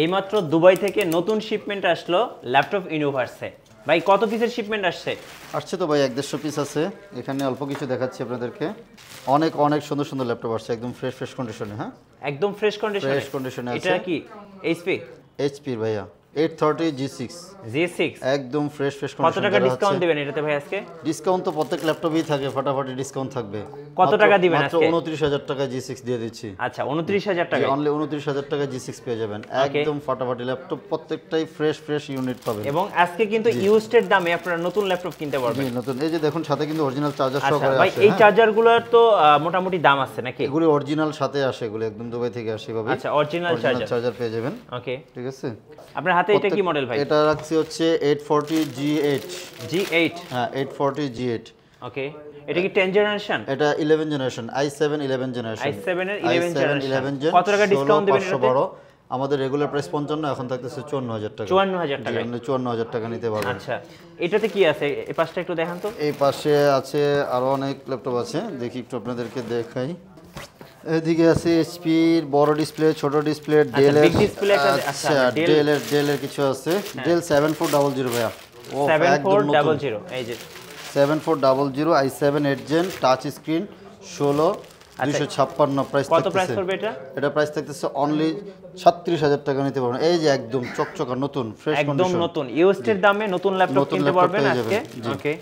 এইমাত্র দুবাই থেকে নতুন শিপমেন্ট আসলো ল্যাপটপ ইউনিভার্সে। ভাই কত পিসের শিপমেন্ট আসছে? আসছে তো ভাই 150 পিস আছে। এখানে অল্প কিছু দেখাচ্ছি আপনাদেরকে। অনেক অনেক সুন্দর সুন্দর ল্যাপটপ আসছে, একদম ফ্রেশ কন্ডিশনে। হ্যাঁ, একদম ফ্রেশ কন্ডিশনে আছে। এটা কি এইচপি? এইচপি ভাইয়া 830 G6 একদম ফ্রেশ কন্ডিশন। কত টাকা ডিসকাউন্ট দিবেন এটাতে ভাই আজকে? ডিসকাউন্ট তো প্রত্যেক ল্যাপটপেই থাকে, ফাটাফাটি ডিসকাউন্ট থাকবে। কত টাকা দিবেন আজকে? মাত্র 29000 টাকা G6 দিয়ে দিচ্ছি। আচ্ছা 29000 টাকা, অনলি 29000 টাকা G6 পেয়ে যাবেন। একদম ফাটাফাটি ল্যাপটপ, প্রত্যেকটাই ফ্রেশ ইউনিট পাবেন। এবং আজকে কিন্তু ইউজড দামে আপনারা নতুন ল্যাপটপ কিনতে পারবেন। জি নতুন। এই যে দেখুন সাথে কিন্তু অরিজিনাল চার্জার সহকারে ভাই আসে। এই চার্জারগুলোর তো মোটামুটি দাম আছে নাকি? এগুলো অরিজিনাল সাথে আসে, এগুলো একদম দুবাই থেকে আসে ভাবে। আচ্ছা অরিজিনাল চার্জার পেয়ে যাবেন। ওকে ঠিক আছে। আপনার হাতে এটা কি মডেল ভাই? এটা রাখছি হচ্ছে 840 G8। হ্যাঁ 840 G8। ওকে, এটা কি 10 জেনারেশন? এটা 11 জেনারেশন, i7 11 জেনারেশন। i7 এর 11 জেনারেশন। কত টাকা ডিসকাউন্ট দিবেন এটাতে? 512। আমাদের রেগুলার প্রাইস 55, এখন থাকতেছে 54000 টাকা। 54000 টাকা, 54000 টাকা নিতে পারবেন। আচ্ছা এটাতে কি আছে এই পাশটা একটু দেখান তো। এই পাশে আছে আরো অনেক ল্যাপটপ আছে, দেখি একটু আপনাদেরকে দেখাই। এদিকে আছে এইচপি এর বড় ডিসপ্লে, ছোট ডিসপ্লে, ডেল এর ডিসপ্লে একটা। আচ্ছা ডেল এর কিছু আছে। ডেল 7400 ভাইয়া। ও 7400, এই যে 7400 i7 8 gen, touch screen, 16 256 price. কত প্রাইস পড়বে এটা? এটা প্রাইস থাকতেছে অনলি 37000 টাকা নিতে পারবেন। এই যে একদম চকচকা নতুন ফ্রেশ কন্ডিশন, একদম নতুন ইউজড এর দামে নতুন ল্যাপটপ কিনতে পারবেন আজকে। ওকে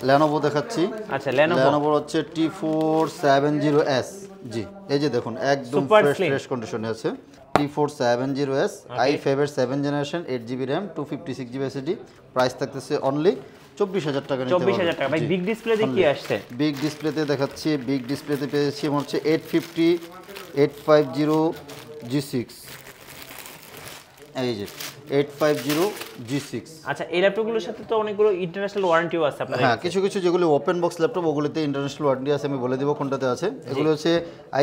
Lenovo দেখাচ্ছি। আচ্ছা Lenovo হচ্ছে T470S। জি এই যে দেখুন একদম ফ্রেশ কন্ডিশনে আছে। T470S i5 এর 7 generation, 8GB RAM, 256GB SSD। Price থাকতেছে অনলি 24000 টাকা নিতে পারবেন। 24000 টাকা। ভাই বিগ ডিসপ্লেতে কি আসছে? বিগ ডিসপ্লেতে দেখাচ্ছি। বিগ ডিসপ্লেতে পেয়েছি হচ্ছে 850 G6। এই যে 850 G6। আচ্ছা এই ল্যাপটপগুলোর সাথে তো অনেকগুলো ইন্টারন্যাশনাল ওয়ারেন্টিও আছে আপনাদের? হ্যাঁ কিছু যেগুলো ওপেন বক্স ল্যাপটপ ওগুলোতে ইন্টারন্যাশনাল ওয়ারেন্টি আছে, আমি বলে দেবো কোনটাতে আছে। এগুলো হচ্ছে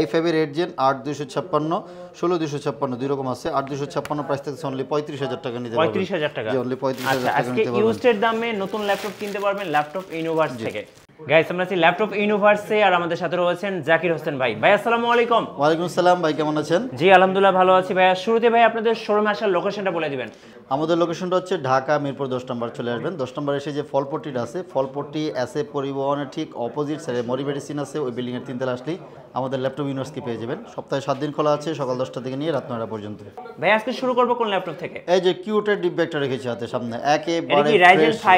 i5 এর 8 জেন, 8256, 16256 দুই রকম আছে। 8256 প্রাইস থাকছে অনলি 35000 টাকা নিতে পারবেন। 35000 টাকা, জি অনলি 35000 টাকা আজকে নিতে পারবেন। ইউজড দামে নতুন ল্যাপটপ কিনতে পারবেন ল্যাপটপ ইউনিভার্স থেকে। গাইস আমরা আছি ল্যাপটপ ইউনিভার্সে, আর আমাদের সাথে রয়েছেন জাকির হোসেন ভাই। ভাই আসসালামু আলাইকুম। ওয়ালাইকুম আসসালাম ভাই, কেমন আছেন? জি আলহামদুলিল্লাহ ভালো আছি ভাই। শুরুতে ভাই আপনাদের শোরুমে আসার লোকেশনটা বলে দিবেন। আমাদের লোকেশনটা হচ্ছে ঢাকা মিরপুর 10 নম্বর চলে আসবেন। 10 নম্বর এসে যে ফলপট্টিটা আছে, ফলপট্টি এসএ পরিবহনের ঠিক অপোজিট সাইডে মরি মেডিসিন আছে, ওই বিল্ডিং এর 3 তলা আসলেই আমাদের ল্যাপটপ ইউনিভার্সকে পেয়ে যাবেন। সপ্তাহে 7 দিন খোলা আছে, সকাল 10টা থেকে নিয়ে রাত 9টা পর্যন্ত। ভাই আজকে শুরু করব কোন ল্যাপটপ থেকে? এই যে কিউটের ডিব্বা একটা রেখেছি হাতে সামনে, একেবারে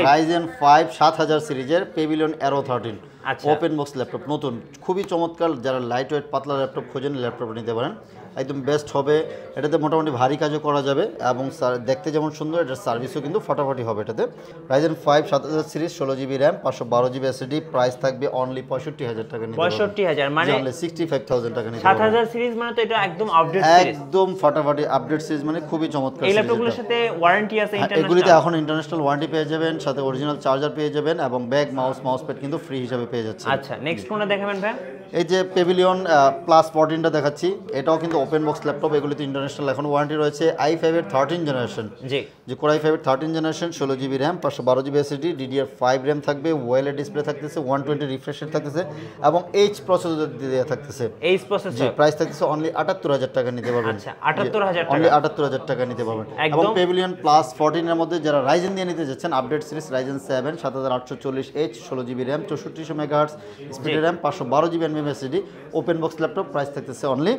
Ryzen 5 7000 সিরিজের পেভিলিয়ন অ্যারো 13 আচ্ছা ওপেন বক্স ল্যাপটপ, নতুন খুবই চমৎকার। যারা লাইট ওয়েট পাতলা ল্যাপটপ খোঁজেন ল্যাপটপ নিতে পারেন, একদম বেস্ট হবে। এটাতে মোটামুটি ভারী কাজও করা যাবে এবং দেখতে যেমন সুন্দর, এটার সার্ভিসও কিন্তু ফাটাফাটি হবে এটাতে। Ryzen 5 7000 series, 16GB RAM, 512GB SSD। Price থাকবে অনলি 65000 টাকা নিতে পারবেন। 65000 মানে অনলি 65000 টাকা নিতে পারবেন। 7000 সিরিজ মানে তো এটা একদম আপডেট সিরিজ, একদম ফাটাফাটি আপডেট সিরিজ, মানে খুবই চমৎকার। এই ল্যাপটপগুলোর সাথে ওয়ারেন্টি আছে ইন্টারন্যাশনাল? এগুলিতে এখন ইন্টারন্যাশনাল ওয়ারেন্টি পেয়ে যাবেন, সাথে অরিজিনাল চার্জার পেয়ে যাবেন এবং ব্যাগ, মাউস প্যাড কিন্তু ফ্রি হিসাবে পেয়ে যাচ্ছে। আচ্ছা নেক্সট কোনটা দেখাবেন ভাই? এই যে পেভিলিয়ন প্লাস 14টা দেখাচ্ছি, এটাও কিন্তু ওপেন বক্স ল্যাপটপ। এগুলিতে ইন্টারন্যাশনাল এখন ওয়ারেন্টি রয়েছে। i5 এর 13 জেনারেশন, জি যে Core i5 এর 13 generation, 16GB RAM, 512GB SSD, DDR5 RAM থাকবে, ওয়েলেড ডিসপ্লে থাকতেছে, 120 রিফ্রেশ রেট থাকতেছে এবং এইচ প্রসেসর দিয়ে থাকতেছে। এইচ প্রসেসর, জি প্রাইস থাকতেছে অনলি 78000 টাকা নিতে পারবেন। আচ্ছা 78000 টাকা, অনলি 78000 টাকা নিতে পারবেন। এবং পেভিলিয়ন প্লাস 14 এর মধ্যে যারা রাইজেন দিয়ে নিতে যাচ্ছেন, update series Ryzen 7 7840H, 16GB RAM, 6400 MHz speed RAM, 512GB SSD, open box laptop. Price থাকতেছে অনলি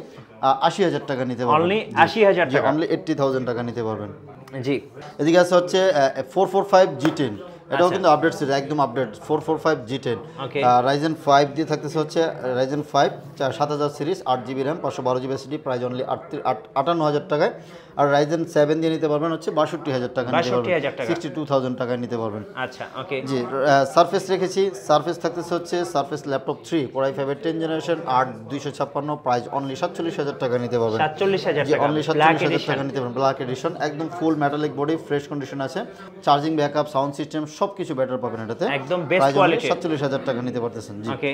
80000 টাকা নিতে পারবেন। অনলি 80000 টাকা, অনলি 80000 টাকা নিতে পারবেন। জি এদিকে আছে হচ্ছে 445 G10, এটাও কিন্তু আপডেট সিরিজ, একদম আপডেট 445 G10। Ryzen 5 দিয়ে থাকতেছে হচ্ছে Ryzen 5 7000 series, 8GB RAM, 512GB SSD। Price only 58000 টাকায়। আর Ryzen 7 দিয়ে নিতে পারবেন হচ্ছে 62000 টাকা নিতে পারবেন, 62000 টাকায় নিতে পারবেন। আচ্ছা ওকে জি সারফেস রেখেছি। সারফেস থাকতেছে হচ্ছে সারফেস ল্যাপটপ 3 Core i5 এর 10 জেনারেশন, 8256, প্রাইস অনলি 47000 টাকা নিতে পারবেন। 47000 টাকা, অনলি 47000 টাকা নিতে পারবেন। ব্ল্যাক এডিশন, একদম ফুল মেটালিক বডি, ফ্রেশ কন্ডিশন আছে, চার্জিং ব্যাকআপ, সাউন্ড সিস্টেম সবকিছু বেটার পাবেন এটাতে, একদম বেস্ট কোয়ালিটি। 47000 টাকা নিতে পারতেছেন। জি ওকে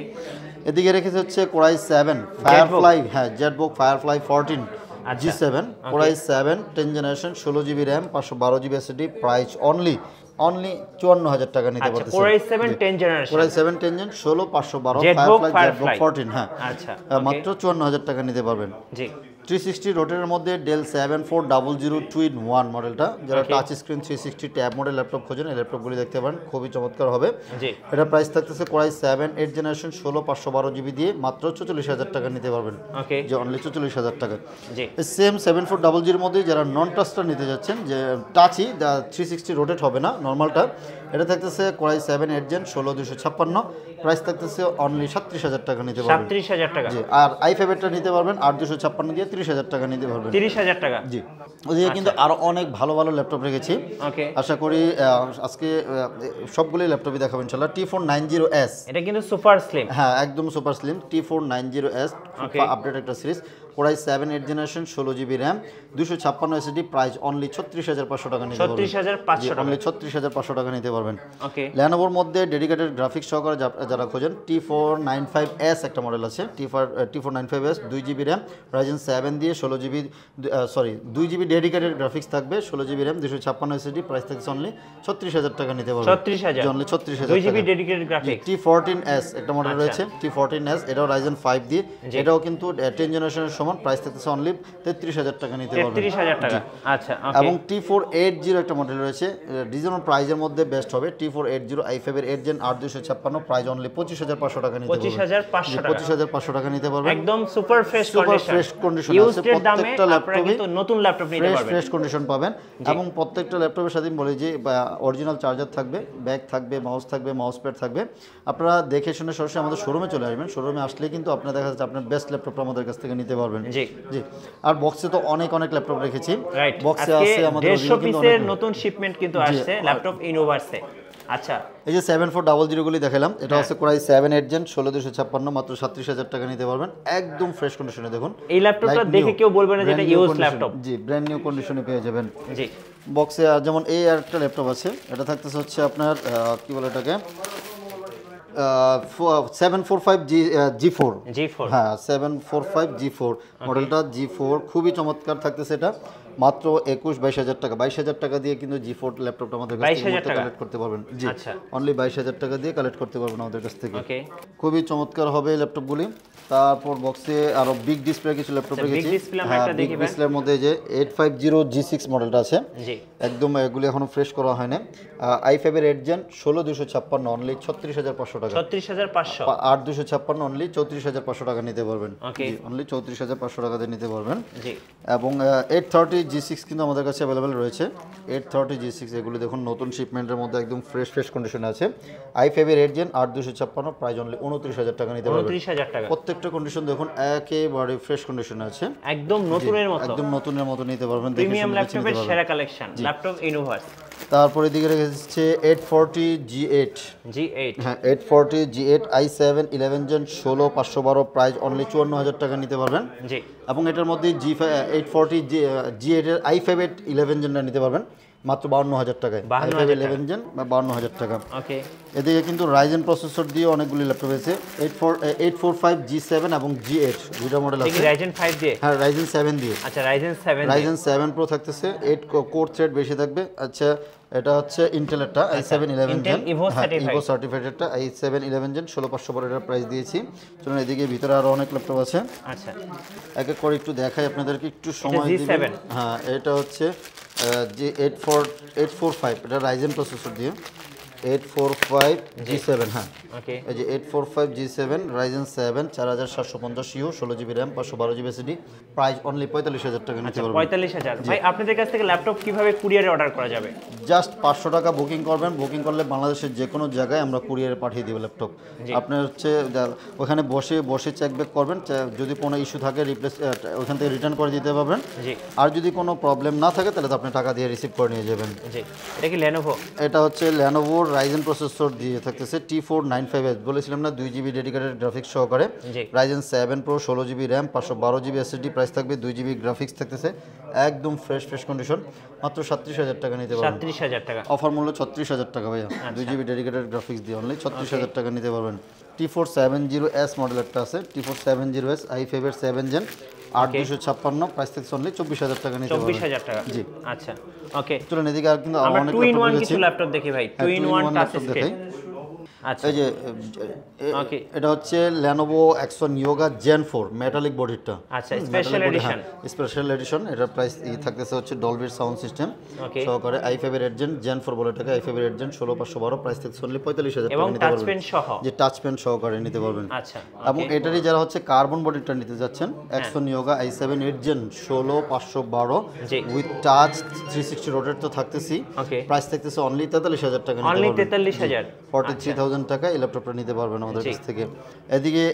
এদিকে রেখেছে হচ্ছে Core i7 Firefly, হ্যাঁ Jetbook Firefly 14 G7, Core i7 10 generation, 16GB RAM, 512GB SSD। Price only 54000 টাকা নিতে পারতেছেন। Core i7 10 generation, Core i7 10 gen, 16 512 Firefly Jetbook 14, হ্যাঁ আচ্ছা মাত্র 54000 টাকা নিতে পারবেন। জি 360 রোটের মধ্যে ডেল 7400 2-in-1 মডেলটা, যারা touch screen 360 tab model laptop খোঁজেন এই ল্যাপটপগুলি দেখতে পারেন, খুবই চমৎকার হবে। এটা প্রাইস থাকতেছে Core i7 8th generation 16/512 GB দিয়ে মাত্র 44,000 টাকা নিতে পারবেন, যে অনলি 44,000 টাকা। সেম 7400 মধ্যে যারা নন টাচটা নিতে যাচ্ছেন, যে টাচই 360 রোটেট হবে না, নর্মালটা, এটা থাকতেছে Core i7 8th Gen 16256, price থাকতেছে অনলি 37,000 টাকা নিতে পারবেন, 37,000 টাকা। জি, আর i5 এরটা নিতে পারবেন 8256 দিয়ে 30,000 টাকা নিতে পারবেন, 30,000 টাকা। জি, ওদিকে কিন্তু আরো অনেক ভালো ভালো ল্যাপটপ রেখেছি। আশা করি আজকে সবগুলোই ল্যাপটপই দেখাবো ইনশাআল্লাহ। T490S, এটা কিন্তু সুপার স্লিম, হ্যাঁ একদম সুপার স্লিম। T490S আপডেট একটা series, Core i7 8th generation 16 GB RAM 256 SSD, price only 36,500 টাকা নিতে পারবেন, 36,500 টাকা, অনলি 36,500 টাকা নিতে পারবেন। Lenovoর মধ্যে ডেডিকেটেড গ্রাফিক্স সহকারে যারা খোঁজেন, T495S একটা মডেল আছে, T495S 2 জিবি র্যাম Ryzen 7 দিয়ে 16 GB, sorry 2 GB dedicated graphics থাকবে, 16 জিবি র্যাম 256 এসএসডি, প্রাইস থাকছে অনলি 36,000 টাকা নিতে পারবেন, 36,000, only 36,000 2 GB dedicated graphics. T14S একটা মডেল রয়েছে, T14S, এটাও Ryzen 5 দিয়ে, এটাও কিন্তু 10 জেনারেশনের সমান, প্রাইস থাকছে অনলি 33,000 টাকা নিতে পারবেন, 33,000 টাকা। আচ্ছা, এবং T480 একটা মডেল রয়েছে, রিজনেবল প্রাইসের মধ্যে বেস্ট হবে, T480 i5 এর 8th Gen 8256, প্রাইস অনলি 25,500 টাকা নিতে পারবেন, 25,500 টাকা, 25,500 টাকা নিতে পারবেন, একদম সুপার ফ্রেশ কন্ডিশন আছে, প্রত্যেকটা ল্যাপটপে নতুন ল্যাপটপ নিতে পারবেন, ফ্রেশ কন্ডিশন পাবেন। এবং প্রত্যেকটা ল্যাপটপের সাথে বলে যে অরিজিনাল চার্জার থাকবে, ব্যাগ থাকবে, মাউস থাকবে, মাউস প্যাড থাকবে। আপনারা দেখে শুনে সরাসরি আমাদের শোরুমে চলে আসবেন, শোরুমে আসলে কিন্তু আপনারা দেখা যাচ্ছে আপনার বেস্ট ল্যাপটপটা আমাদের কাছ থেকে নিতে পারবেন। জি, আর বক্সে তো অনেক ল্যাপটপ রেখেছি, বক্সে আছে আমাদের 150 পিসের নতুন শিপমেন্ট কিন্তু আসছে ল্যাপটপ ইনোভার্সে। আচ্ছা, এই যে 7400 গুলি দেখালাম, এটা হচ্ছে Core i7 8th Gen 16256, মাত্র 37,000 টাকা নিতে পারবেন, একদম ফ্রেশ কন্ডিশনে। দেখুন এই ল্যাপটপটা দেখে কেউ বলবে না যে এটা ইউজ ল্যাপটপ, জি ব্র্যান্ড নিউ কন্ডিশনে পেয়ে যাবেন। জি, বক্সে যেমন এই আরেকটা ল্যাপটপ আছে, এটা থাকতেছে হচ্ছে আপনার কি বলে এটাকে 745G4, হ্যাঁ 745G4 মডেলটা, G4 খুবই চমৎকার থাকতেছে, এটা মাত্র 22,000 টাকা, 22,000 টাকা দিয়ে কিন্তু G4 ল্যাপটপটা আমাদের কাছ থেকে কালেক্ট করতে পারবেন, জি অনলি 22,000 টাকা দিয়ে কালেক্ট করতে পারবেন আমাদের কাছ থেকে, খুবই চমৎকার হবে এই ল্যাপটপগুলি। তারপর বক্সে আরো বিগ ডিসপ্লে কিছু ল্যাপটপ রেখেছি, বিগ ডিসপ্লের মধ্যে যে 850G6 মডেলটা আছে, একদম এগুলি এখনো ফ্রেশ করা হয় না, i5 এর 8th Gen 16256, অনলি 36,500 টাকা, 36,500, 8256 অনলি 34,500 টাকা নিতে পারবেন, অনলি 34,500 টাকা দিয়ে নিতে পারবেন। এবং 830G6 কিন্তু আমাদের কাছে অ্যাভেলেবেল রয়েছে, 830G6 এগুলি দেখুন নতুন শিপমেন্টের মধ্যে একদম ফ্রেশ কন্ডিশনে আছে, i5 এর 8th Gen 8256, প্রাইস অনলি 29,000 টাকা নিতে পারবেন, 29,000 টাকা। প্রত্যেকটা কন্ডিশন দেখুন একেবারে ফ্রেশ কন্ডিশনে আছে, একদম নতুনের মতো, একদম নতুনের মতো নিতে পারবেন, প্রিমিয়াম ল্যাপটপের সেরা কালেকশন ল্যাপটপ ইনোভার্স। তারপরে দিকে রেখেছে 840G8, হ্যাঁ 840G8 i7 11th Gen 16512, price only 54,000 টাকা নিতে পারবেন, জি। এবং এটার মধ্যে G8 এর i5 11th Gen নিতে পারবেন মাত্র 52,000 টাকায়, i5 11th Gen 52,000 টাকা। ওকে, এদিকে কিন্তু Ryzen প্রসেসর দিয়ে অনেকগুলি ল্যাপটপ আছে, 845G7 এবং G8 দুটো মডেল আছে, Ryzen 5 দিয়ে, হ্যাঁ Ryzen 7 দিয়ে, আচ্ছা Ryzen 7 Pro থাকতেছে, 8 কোর থ্রেড বেশি থাকবে। আচ্ছা, এটা হচ্ছে ইন্টেলেরটা i7 11th Gen, ইভো সার্টিফাইডেরটা i7 11th Gen 16512 এর প্রাইস দিয়েছি। চলুন এদিকে ভিতরে আরো অনেক ল্যাপটপ আছে, আচ্ছা এক এক করে একটু দেখাই আপনাদেরকে, একটু সময় দিবেন। হ্যাঁ, এটা হচ্ছে যে 845, এটা Ryzen প্রসেসর দিয়ে 845G7, হ্যাঁ ওকে, এই যে 845G7 Ryzen 7 4750U 16 GB RAM 512 GB SSD, price only 45,000 টাকা নিতে পারবেন। 45,000। ভাই আপনাদের কাছ থেকে ল্যাপটপ কিভাবে কুরিয়ারে অর্ডার করা যাবে? জাস্ট 500 টাকা বুকিং করবেন, বুকিং করলে বাংলাদেশের যে কোনো জায়গায় আমরা কুরিয়ারে পাঠিয়ে দেব ল্যাপটপ। আপনার হচ্ছে ওখানে বসে চেক ব্যাক করবেন, যদি কোনো ইস্যু থাকে রিপ্লেস ওখান থেকে রিটার্ন করে দিতে পারবেন, আর যদি কোনো প্রবলেম না থাকে তাহলে তো আপনি টাকা দিয়ে রিসিভ করে নিয়ে যাবেন। এটা কি Lenovo? এটা হচ্ছে Lenovo Ryzen প্রসেসর দিয়ে থাকতেছে, T495S বলেছিলাম না, 2 জিবি ডেডিকেটেড গ্রাফিক্স সহকারে, Ryzen 7 Pro 16 GB RAM 512 GB SSD, price থাকবে 2 জিবি গ্রাফিক্স থাকতেছে, একদম ফ্রেশ কন্ডিশন, মাত্র 37,000 টাকা নিতে পারবেন, 37,000 টাকা, অফার মূল্য 36,000 টাকা ভাইয়া, 2 জিবি ডেডিকেটেড গ্রাফিক্স দিয়ে অনলি 36,000 টাকা নিতে পারবেন। T470S মডেল একটা আছে, T470S i5 এর 7th Gen 8256, প্রাইস থাকছে অনলি 24,000 টাকা নিতে পারবেন, 24,000 টাকা, জি আচ্ছা ওকে। চলুন এদিকে আর কিন্তু আমরা 2-in-1 কিছু ল্যাপটপ দেখি ভাই, 2-in-1 টাচ স্ক্রিন। আচ্ছা এই যে ওকে এটা হচ্ছে Lenovo Axon Yoga Gen 4 metallic বডিটা। আচ্ছা স্পেশাল এডিশন স্পেশাল এডিশন, এটার প্রাইস থাকতেছে হচ্ছে ডলবি সাউন্ড সিস্টেম ওকে সহকারে i5 এর Gen 4 বলে এটাকে, i5 এর Gen 16512, প্রাইস থাকছে অনলি 45000 এবং টাকা নিতে টাচ পারবেন। পেন সহ যে টাচ পেন সহকারে নিতে পারবেন। আচ্ছা এবং এটারই যারা হচ্ছে কার্বন বডিটা নিতে যাচ্ছেন Axon Yoga i7 Gen 16512 G with touch 360 rotate তো থাকতেছি, ওকে প্রাইস থাকতেছে অনলি 43000 টাকা নিতে অনলি পারবেন। 43000 43,000 টাকা এই ল্যাপটপটা নিতে পারবেন আমাদের কাছ থেকে। এদিকে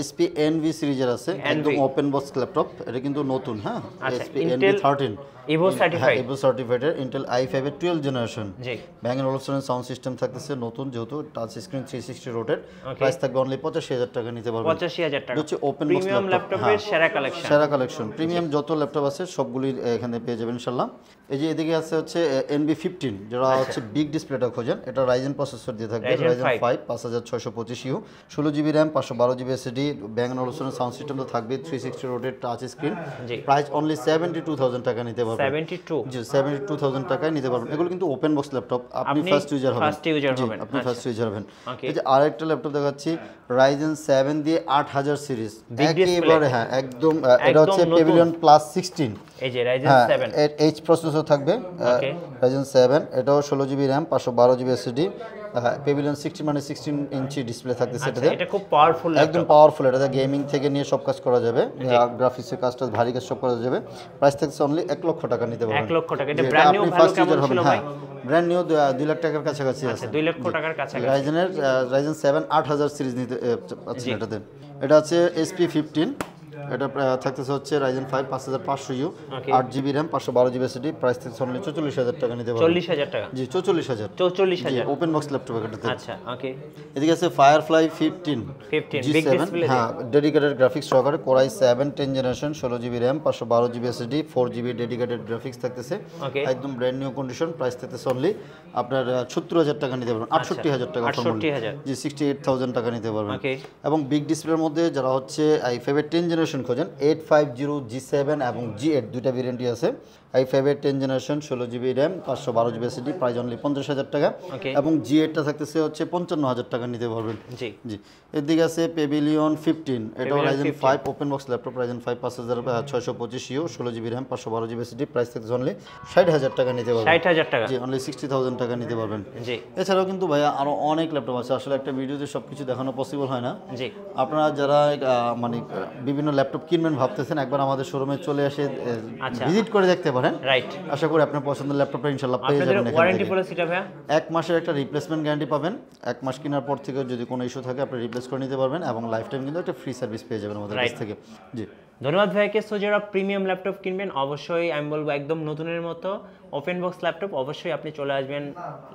SP NV সিরিজের আছে একদম ওপেন বক্স ল্যাপটপ, এটা কিন্তু নতুন। হ্যাঁ আচ্ছা, SP Intel NV13 Evo certified Evo সার্টিফাইডের Intel i5 এর 12 জেনারেশন। জি ব্যাং এন্ড অলুপসনের সাউন্ড সিস্টেম থাকতেছে নতুন, যেহেতু টাচ স্ক্রিন 360 রোটেট, প্রাইস থাকবে অনলি 85000 টাকা নিতে পারবেন। 85000 টাকা এটা হচ্ছে ওপেন বক্স প্রিমিয়াম ল্যাপটপ, ল্যাপটপের সেরা কালেকশন। সেরা কালেকশন। প্রিমিয়াম যত ল্যাপটপ আছে সবগুলি এখানে পেয়ে যাবেন ইনশাআল্লাহ। এই যে এদিকে আছে হচ্ছে NB15, যারা হচ্ছে বিগ ডিসপ্লেটা খোঁজেন, এটা রাইজেন প্রসেসর দিয়ে থাকবে, Ryzen 5 5625U, 16GB RAM 512GB SSD, Bang and অলুপসনের সাউন্ড সিস্টেম তো থাকবে, 360 rotate touch screen, price only 72000 টাকা নিতে পারবেন। 72 জি 72000 টাকায় নিতে পারবেন। এগুলো কিন্তু ওপেন বক্স ল্যাপটপ, আপনি ফার্স্ট ইউজার হবেন। আপনি ফার্স্ট ইউজার হবেন। এই যে আরেকটা ল্যাপটপ দেখাচ্ছি Ryzen 7 দিয়ে 8000 সিরিজ, একেবারে হ্যাঁ একদম, এটা হচ্ছে Pavilion Plus 16, এই যে Ryzen 7 H প্রসেসর থাকবে, Ryzen 7, এটাও 16GB RAM 512GB SSD, Pavilion 16 মানে 16 ইঞ্চি ডিসপ্লে থাকতেছে এটাতে, এটা খুব পাওয়ারফুল একদম পাওয়ারফুল। এটাতে গেমিং থেকে নিয়ে সব কাজ করা যাবে, গ্রাফিক্সের কাজটা ভারী কাজ সব করা যাবে। প্রাইস থাকছে অনলি 1 লক্ষ টাকা নিতে পারবেন। 1 লক্ষ টাকা। এটা ব্র্যান্ড নিউ ভ্যালু কেমন ছিল ভাই? ব্র্যান্ড নিউ 2 লাখ টাকার কাছাকাছি আছে। 2 লক্ষ টাকার কাছাকাছি Ryzen 7 8000 সিরিজ নিতে আছে এটাতে। এটা আছে SP15, এটা থাকতেছে হচ্ছে Ryzen 5 5500U, 8GB RAM 512GB SSD, price থাকছে অনলি 44000 টাকা নিতে পারবেন। 40000 টাকা জি 44000 ওপেন বক্স ল্যাপটপ এটাতে। আচ্ছা ওকে এদিকে আছে Firefly 15 বিগ ডিসপ্লে, হ্যাঁ ডেডিকেটেড গ্রাফিক্স সহকারে, Core i7 10 generation, 16GB RAM 512GB SSD, 4GB dedicated graphics থাকতেছে, একদম ব্র্যান্ড নিউ কন্ডিশন, প্রাইস থাকতেছে অনলি আপনার 70000 টাকা নিতে পারবেন। 68000 টাকা, 68000 জি 68000 টাকা নিতে পারবেন। ওকে এবং বিগ ডিসপ্লের মধ্যে যারা হচ্ছে i5 এর 10 জেনারেশন খোঁজেন, 850 G7 এবং G8 দুইটা ভেরিয়েন্টই আছে। i5 এর 10 generation 16GB RAM 512GB SSD, price only 50000 টাকা, এবং G8 টা থাকতেছে হচ্ছে 55000 টাকা নিতে পারবেন। জি জি এদিকে আছে Pavilion 15, এটাও Ryzen 5 open box laptop, Ryzen 5 5625U, 16GB RAM 512GB SSD, price থাকছে অনলি 60000 টাকা নিতে পারবেন। 60000 টাকা জি অনলি 60000 টাকা নিতে পারবেন। জি এছাড়াও কিন্তু ভাইয়া আরো অনেক ল্যাপটপ আছে, আসলে একটা ভিডিওতে সবকিছু দেখানো পসিবল হয় না। জি আপনারা যারা মানে বিভিন্ন ল্যাপটপ কিনবেন ভাবতেছেন, একবার আমাদের শোরুমে চলে এসে ভিজিট করে দেখতে পারেন। রাইট, আশা করি আপনার পছন্দের ল্যাপটপটা ইনশাআল্লাহ পেয়ে যাবেন। এখান ওয়ারেন্টি থেকে পলিসিটা ভাইয়া 1 মাসের একটা রিপ্লেসমেন্ট গ্যারান্টি পাবেন। 1 মাস কেনার পর থেকে যদি কোনো ইস্যু থাকে আপনি রিপ্লেস করে নিতে পারবেন, এবং লাইফ টাইম কিন্তু একটা ফ্রি সার্ভিস পেয়ে যাবেন আমাদের কাছ থেকে। জি ধন্যবাদ ভাইকে। সো যারা প্রিমিয়াম ল্যাপটপ কিনবেন, অবশ্যই আমি বলবো একদম নতুনের মতো ওপেন বক্স ল্যাপটপ, অবশ্যই আপনি চলে আসবেন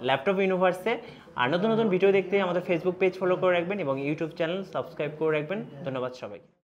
ল্যাপটপ ইউনিভার্সে। আর নতুন নতুন ভিডিও দেখতে আমাদের ফেসবুক পেজ ফলো করে রাখবেন এবং ইউটিউব চ্যানেল সাবস্ক্রাইব করে রাখবেন। ধন্যবাদ সবাই।